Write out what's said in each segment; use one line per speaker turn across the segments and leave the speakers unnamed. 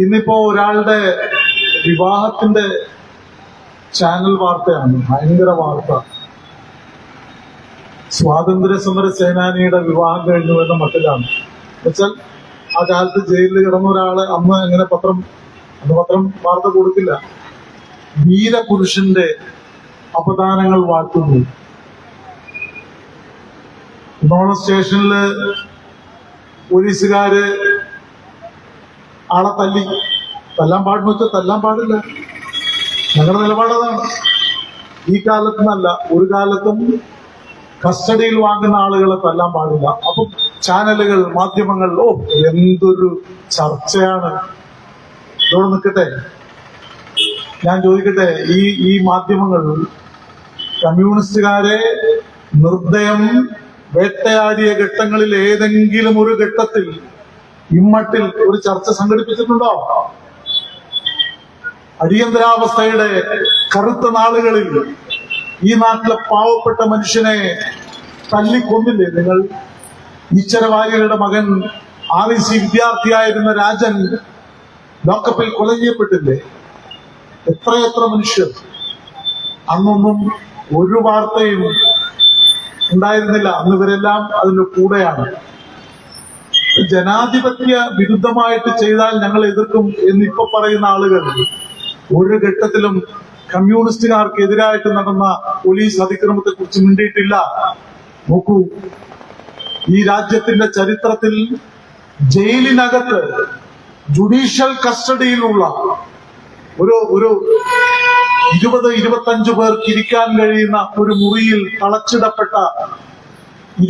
ഇന്നിപ്പോ ഒരാളുടെ വിവാഹത്തിന്റെ ചാനൽ വാർത്തയാണ്, ഭയങ്കര വാർത്ത. സ്വാതന്ത്ര്യ സമര സേനാനിയുടെ വിവാഹം കഴിഞ്ഞു എന്ന മട്ടിലാണ്. എന്നുവെച്ചാൽ ആ കാലത്ത് ജയിലിൽ കിടന്ന ഒരാള് അന്ന് എങ്ങനെ പത്രം വാർത്ത കൊടുക്കില്ല. വീരപുരുഷന്റെ അപദാനങ്ങൾ വാഴ്ത്തുന്നു. കുന്നോളം സ്റ്റേഷനില് പോലീസുകാര് ആളെ തല്ലാൻ പാടുന്ന വെച്ചാൽ തല്ലാൻ പാടില്ല. ഞങ്ങളുടെ നിലപാടതാണ്. ഈ കാലത്തുനിന്നല്ല, ഒരു കാലത്തും കസ്റ്റഡിയിൽ വാങ്ങുന്ന ആളുകളെ തല്ലാൻ പാടില്ല. അപ്പം ചാനലുകൾ, മാധ്യമങ്ങൾ, എന്തൊരു ചർച്ചയാണ്. ഇതോടെ നിൽക്കട്ടെ, ഞാൻ ചോദിക്കട്ടെ, ഈ മാധ്യമങ്ങൾ കമ്മ്യൂണിസ്റ്റുകാരെ നിർദ്ദയം വേട്ടയാടിയ ഘട്ടങ്ങളിൽ ഏതെങ്കിലും ഒരു ഘട്ടത്തിൽ ഇമ്മട്ടിൽ ഒരു ചർച്ച സംഘടിപ്പിച്ചിട്ടുണ്ടോ? അടിയന്തരാവസ്ഥയുടെ കറുത്ത നാളുകളിൽ ഈ നാട്ടിലെ പാവപ്പെട്ട മനുഷ്യനെ തല്ലിക്കൊന്നില്ലേ നിങ്ങൾ? ഈശ്വരവാര്യരുടെ മകൻ REC വിദ്യാർത്ഥിയായിരുന്ന രാജൻ ലോക്കപ്പിൽ കൊല ചെയ്യപ്പെട്ടില്ലേ? എത്രയെത്ര മനുഷ്യർ. അന്നൊന്നും ഒരു വാർത്തയും ഉണ്ടായിരുന്നില്ല. അന്ന് ഇവരെല്ലാം അതിന്റെ കൂടെയാണ്. ജനാധിപത്യ വിരുദ്ധമായിട്ട് ചെയ്താൽ ഞങ്ങൾ എതിർക്കും എന്നിപ്പോ പറയുന്ന ആളുകൾ ഒരു ഘട്ടത്തിലും കമ്മ്യൂണിസ്റ്റുകാർക്കെതിരായിട്ട് നടന്ന പോലീസ് അതിക്രമത്തെ കുറിച്ച് മിണ്ടിയിട്ടില്ല. നോക്കൂ, ഈ രാജ്യത്തിന്റെ ചരിത്രത്തിൽ ജയിലിനകത്ത് ജുഡീഷ്യൽ കസ്റ്റഡിയിലുള്ള ഒരു 20-25 പേർക്ക് ഇരിക്കാൻ കഴിയുന്ന ഒരു മുറിയിൽ തളച്ചിടപ്പെട്ട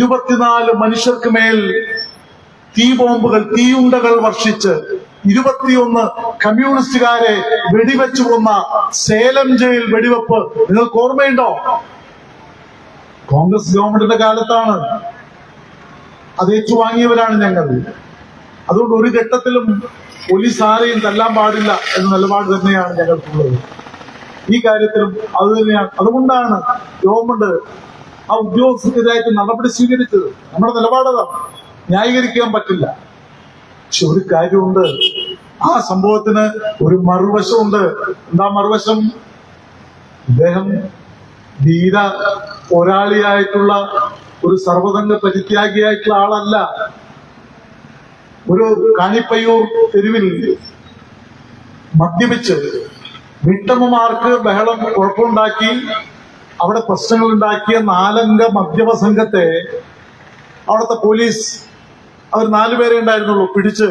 24 മനുഷ്യർക്ക് മേൽ തീബോംബുകൾ, തീയുണ്ടകൾ വർഷിച്ച് 21 കമ്മ്യൂണിസ്റ്റുകാരെ വെടിവെച്ചു കൊന്ന സേലം ജയിൽ വെടിവെപ്പ് നിങ്ങൾക്ക് ഓർമ്മയുണ്ടോ? കോൺഗ്രസ് ഗവൺമെന്റിന്റെ കാലത്താണ്. അത് ഏറ്റുവാങ്ങിയവരാണ് ഞങ്ങൾ. അതുകൊണ്ട് ഒരു ഘട്ടത്തിലും പോലീസ് ആരെയും തല്ലാൻ പാടില്ല എന്ന നിലപാട് തന്നെയാണ് ഞങ്ങൾക്കുള്ളത്. ഈ കാര്യത്തിലും അത് തന്നെയാണ്. അതുകൊണ്ടാണ് ഗവൺമെന്റ് ആ ഉദ്യോഗസ്ഥർക്കെതിരായിട്ട് നടപടി സ്വീകരിച്ചത്. നമ്മുടെ നിലപാടതാണ്, ന്യായീകരിക്കാൻ പറ്റില്ല. പക്ഷെ ഒരു കാര്യമുണ്ട്, ആ സംഭവത്തിന് ഒരു മറുവശമുണ്ട്. എന്താ മറുവശം? ഇദ്ദേഹം ധീര പോരാളിയായിട്ടുള്ള ഒരു സർവ്വതംഗ പരിത്യാഗിയായിട്ടുള്ള ആളല്ല. ഒരു കാണിപ്പയ്യൂർ തെരുവിൽ മദ്യപിച്ച് വീട്ടമ്മമാർക്ക് ബഹളം, കുഴപ്പമുണ്ടാക്കി അവിടെ പ്രശ്നങ്ങൾ ഉണ്ടാക്കിയ 4 അംഗ മദ്യപ സംഘത്തെ അവിടുത്തെ പോലീസ്, അവർ 4 പേരെ ഉണ്ടായിരുന്നുള്ളൂ, പിടിച്ച്